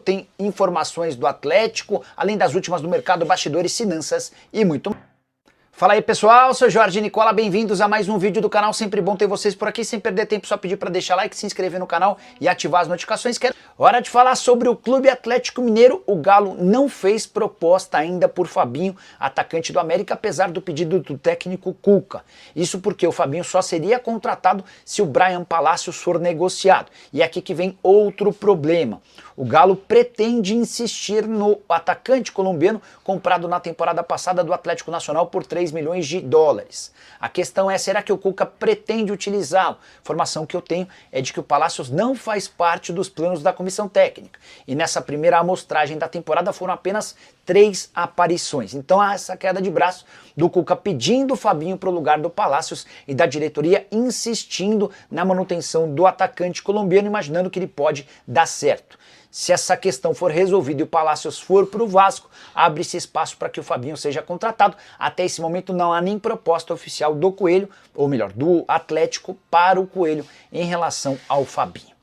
Tem informações do Atlético, além das últimas do mercado, bastidores, finanças e muito mais. Fala aí pessoal, sou Jorge Nicola, bem-vindos a mais um vídeo do canal, sempre bom ter vocês por aqui, sem perder tempo, só pedir para deixar like, se inscrever no canal e ativar as notificações. Hora de falar sobre o Clube Atlético Mineiro. O Galo não fez proposta ainda por Fabinho, atacante do América, apesar do pedido do técnico Cuca. Isso porque o Fabinho só seria contratado se o Bryan Palacios for negociado. E é aqui que vem outro problema. O Galo pretende insistir no atacante colombiano comprado na temporada passada do Atlético Nacional por 3 milhões de dólares. A questão é, será que o Cuca pretende utilizá-lo? A informação que eu tenho é de que o Palacios não faz parte dos planos da comissão técnica. E nessa primeira amostragem da temporada foram apenas 3 aparições. Então há essa queda de braço do Cuca pedindo o Fabinho para o lugar do Palacios e da diretoria insistindo na manutenção do atacante colombiano, imaginando que ele pode dar certo. Se essa questão for resolvida e o Palacios for para o Vasco, abre-se espaço para que o Fabinho seja contratado. Até esse momento não há nem proposta oficial do Coelho, ou melhor, do Atlético para o Coelho em relação ao Fabinho.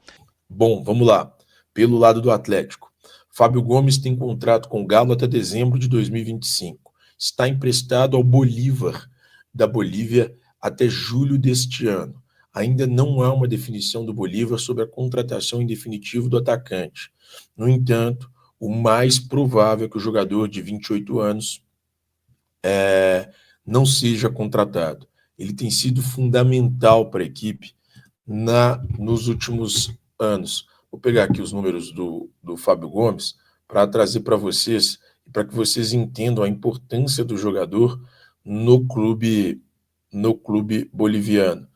Bom, vamos lá. Pelo lado do Atlético, Fábio Gomes tem contrato com o Galo até dezembro de 2025. Está emprestado ao Bolívar da Bolívia até julho deste ano. Ainda não há uma definição do Bolívar sobre a contratação em definitivo do atacante. No entanto, o mais provável é que o jogador de 28 anos não seja contratado. Ele tem sido fundamental para a equipe nos últimos anos. Vou pegar aqui os números do Fábio Gomes para trazer para vocês, para que vocês entendam a importância do jogador no clube boliviano.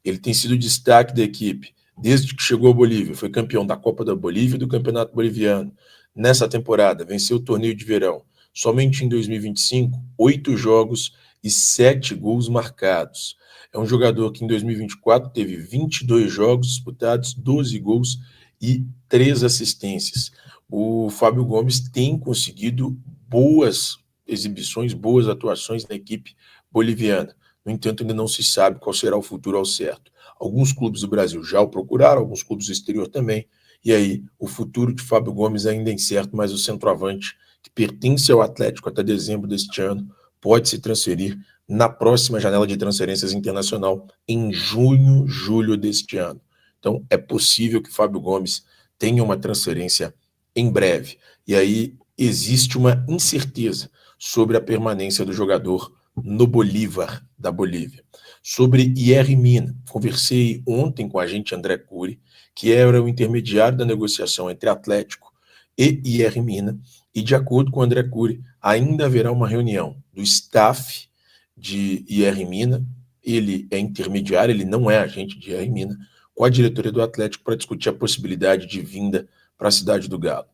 Ele tem sido destaque da equipe desde que chegou à Bolívia. Foi campeão da Copa da Bolívia e do Campeonato Boliviano. Nessa temporada, venceu o torneio de verão. Somente em 2025, 8 jogos e 7 gols marcados. É um jogador que em 2024 teve 22 jogos disputados, 12 gols e 3 assistências. O Fábio Gomes tem conseguido boas exibições, boas atuações na equipe boliviana. No entanto, ainda não se sabe qual será o futuro ao certo. Alguns clubes do Brasil já o procuraram, alguns clubes do exterior também, e aí o futuro de Fábio Gomes ainda é incerto, mas o centroavante, que pertence ao Atlético até dezembro deste ano, pode se transferir na próxima janela de transferências internacional em junho, julho deste ano. Então, é possível que Fábio Gomes tenha uma transferência em breve. E aí existe uma incerteza sobre a permanência do jogador no Bolívar da Bolívia. Sobre IR Mina, conversei ontem com o agente André Cury, que era o intermediário da negociação entre Atlético e IR Mina, e de acordo com o André Cury, ainda haverá uma reunião do staff de IR Mina, ele é intermediário, ele não é agente de IR Mina, com a diretoria do Atlético para discutir a possibilidade de vinda para a cidade do Galo.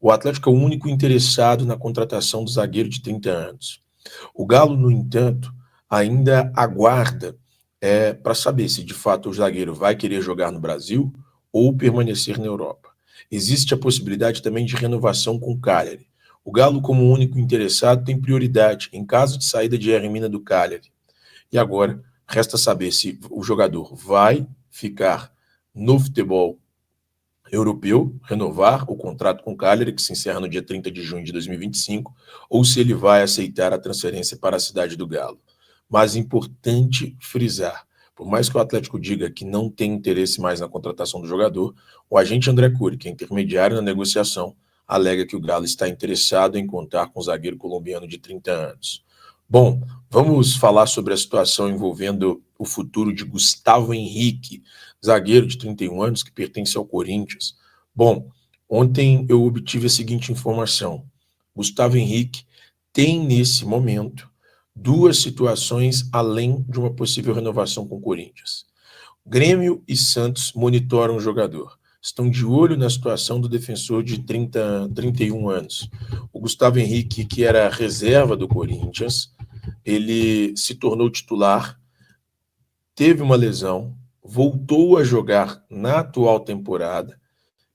O Atlético é o único interessado na contratação do zagueiro de 30 anos. O Galo, no entanto, ainda aguarda para saber se de fato o zagueiro vai querer jogar no Brasil ou permanecer na Europa. Existe a possibilidade também de renovação com o Cagliari. O Galo, como único interessado, tem prioridade em caso de saída de Hermina do Cagliari. E agora, resta saber se o jogador vai ficar no futebol europeu, renovar o contrato com o Cagliari, que se encerra no dia 30 de junho de 2025, ou se ele vai aceitar a transferência para a cidade do Galo. Mas é importante frisar, por mais que o Atlético diga que não tem interesse mais na contratação do jogador, o agente André Cury, que é intermediário na negociação, alega que o Galo está interessado em contar com o zagueiro colombiano de 30 anos. Bom, vamos falar sobre a situação envolvendo o futuro de Gustavo Henrique, zagueiro de 31 anos que pertence ao Corinthians. Bom, ontem eu obtive a seguinte informação. Gustavo Henrique tem, nesse momento, 2 situações além de uma possível renovação com o Corinthians. Grêmio e Santos monitoram o jogador. Estão de olho na situação do defensor de 31 anos. O Gustavo Henrique, que era reserva do Corinthians, ele se tornou titular, teve uma lesão, voltou a jogar na atual temporada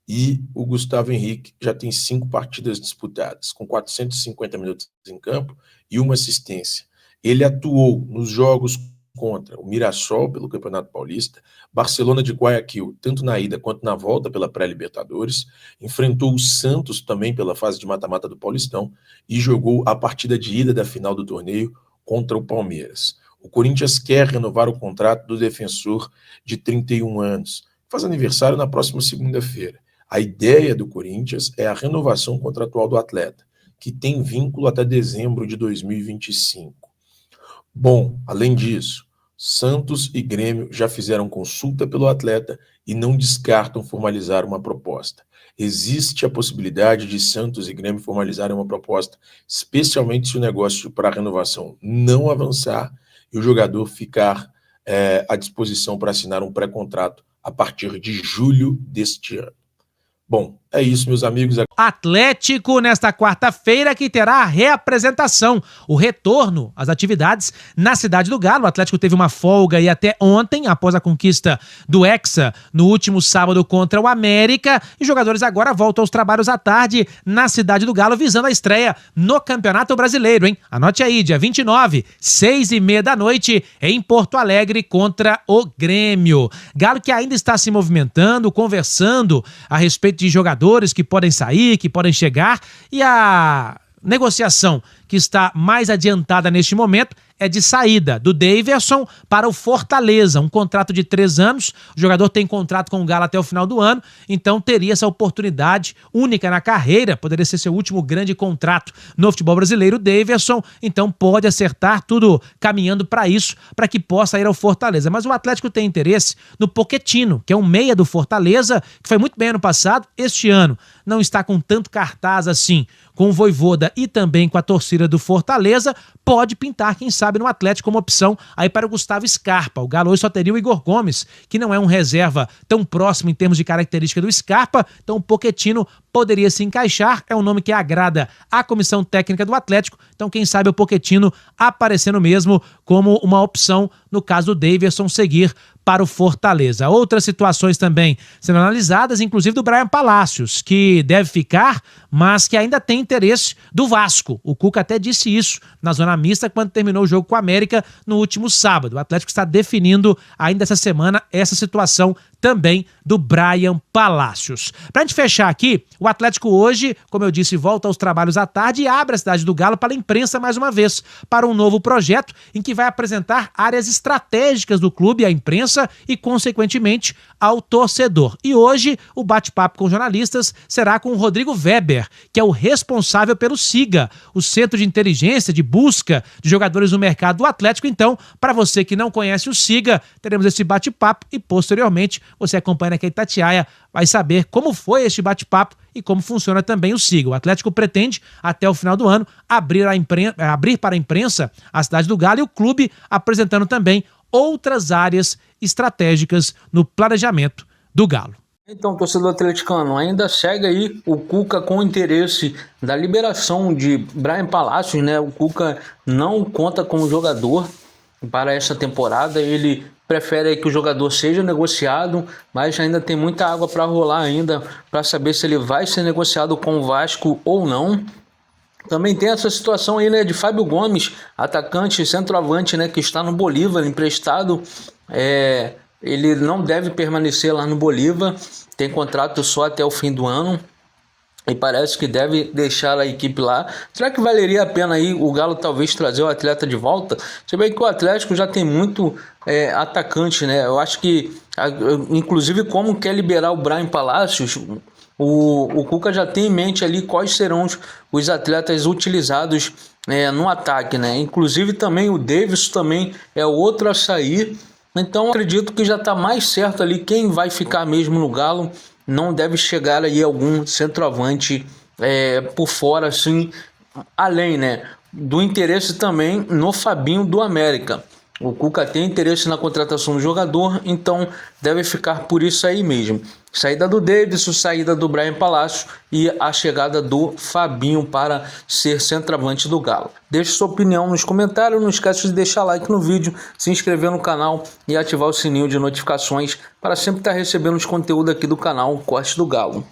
e o Gustavo Henrique já tem 5 partidas disputadas, com 450 minutos em campo e 1 assistência. Ele atuou nos jogos contra o Mirassol pelo Campeonato Paulista, Barcelona de Guayaquil, tanto na ida quanto na volta pela pré-Libertadores, enfrentou o Santos também pela fase de mata-mata do Paulistão e jogou a partida de ida da final do torneio contra o Palmeiras. O Corinthians quer renovar o contrato do defensor de 31 anos, que faz aniversário na próxima segunda-feira. A ideia do Corinthians é a renovação contratual do atleta, que tem vínculo até dezembro de 2025. Bom, além disso, Santos e Grêmio já fizeram consulta pelo atleta e não descartam formalizar uma proposta. Existe a possibilidade de Santos e Grêmio formalizarem uma proposta, especialmente se o negócio para a renovação não avançar e o jogador ficar à disposição para assinar um pré-contrato a partir de julho deste ano. Bom, é isso, meus amigos. Atlético nesta quarta-feira que terá a reapresentação, o retorno às atividades na Cidade do Galo. O Atlético teve uma folga e até ontem, após a conquista do Hexa no último sábado contra o América. E os jogadores agora voltam aos trabalhos à tarde na Cidade do Galo, visando a estreia no Campeonato Brasileiro, hein? Anote aí, dia 29, 6h30 da noite, em Porto Alegre contra o Grêmio. Galo que ainda está se movimentando, conversando a respeito de jogadores que podem sair, que podem chegar, e a negociação que está mais adiantada neste momento é de saída do Daverson para o Fortaleza, um contrato de 3 anos, o jogador tem contrato com o Galo até o final do ano, então teria essa oportunidade única na carreira, poderia ser seu último grande contrato no futebol brasileiro, o Daverson, então pode acertar tudo caminhando para isso, para que possa ir ao Fortaleza, mas o Atlético tem interesse no Pochettino, que é um meia do Fortaleza, que foi muito bem ano passado, este ano não está com tanto cartaz assim, com o Vojvoda e também com a torcida do Fortaleza, pode pintar, quem sabe, no Atlético como opção aí para o Gustavo Scarpa. O Galo hoje só teria o Igor Gomes, que não é um reserva tão próximo em termos de característica do Scarpa, então o Pochettino poderia se encaixar, é um nome que agrada a comissão técnica do Atlético, então quem sabe o Pochettino aparecendo mesmo como uma opção no caso do Daverson seguir para o Fortaleza. Outras situações também sendo analisadas, inclusive do Bryan Palacios, que deve ficar, mas que ainda tem interesse do Vasco. O Cuca até disse isso na zona mista quando terminou o jogo com o América no último sábado. O Atlético está definindo ainda essa semana essa situação também do Bryan Palacios. Para a gente fechar aqui, o Atlético hoje, como eu disse, volta aos trabalhos à tarde e abre a Cidade do Galo para a imprensa mais uma vez, para um novo projeto em que vai apresentar áreas estratégicas do clube à imprensa e, consequentemente, ao torcedor. E hoje, o bate-papo com jornalistas será com o Rodrigo Weber, que é o responsável pelo SIGA, o Centro de Inteligência de Busca de Jogadores no Mercado do Atlético. Então, para você que não conhece o SIGA, teremos esse bate-papo e, posteriormente, você acompanha aqui a Itatiaia, vai saber como foi este bate-papo e como funciona também o SIGA. O Atlético pretende, até o final do ano, abrir para a imprensa a Cidade do Galo e o clube apresentando também outras áreas estratégicas no planejamento do Galo. Então, torcedor atleticano, ainda segue aí o Cuca com interesse da liberação de Bryan Palacios, né? O Cuca não conta com o jogador para essa temporada, ele prefere que o jogador seja negociado, mas ainda tem muita água para rolar ainda para saber se ele vai ser negociado com o Vasco ou não. Também tem essa situação aí, né, de Fábio Gomes, atacante, centroavante, né, que está no Bolívar, emprestado. Ele não deve permanecer lá no Bolívar, tem contrato só até o fim do ano. E parece que deve deixar a equipe lá. Será que valeria a pena aí o Galo talvez trazer o atleta de volta? Você vê que o Atlético já tem muito atacante, né? Eu acho que, inclusive, como quer liberar o Bryan Palacios, o Cuca já tem em mente ali quais serão os atletas utilizados no ataque, né? Inclusive também o Davis também é outro a sair. Então acredito que já está mais certo ali quem vai ficar mesmo no Galo. Não deve chegar aí algum centroavante por fora, assim, além, né, do interesse também no Fabinho do América. O Cuca tem interesse na contratação do jogador, então deve ficar por isso aí mesmo. Saída do Davidson, saída do Bryan Palacios e a chegada do Fabinho para ser centroavante do Galo. Deixe sua opinião nos comentários, não esqueça de deixar like no vídeo, se inscrever no canal e ativar o sininho de notificações para sempre estar recebendo os conteúdos aqui do canal Corte do Galo.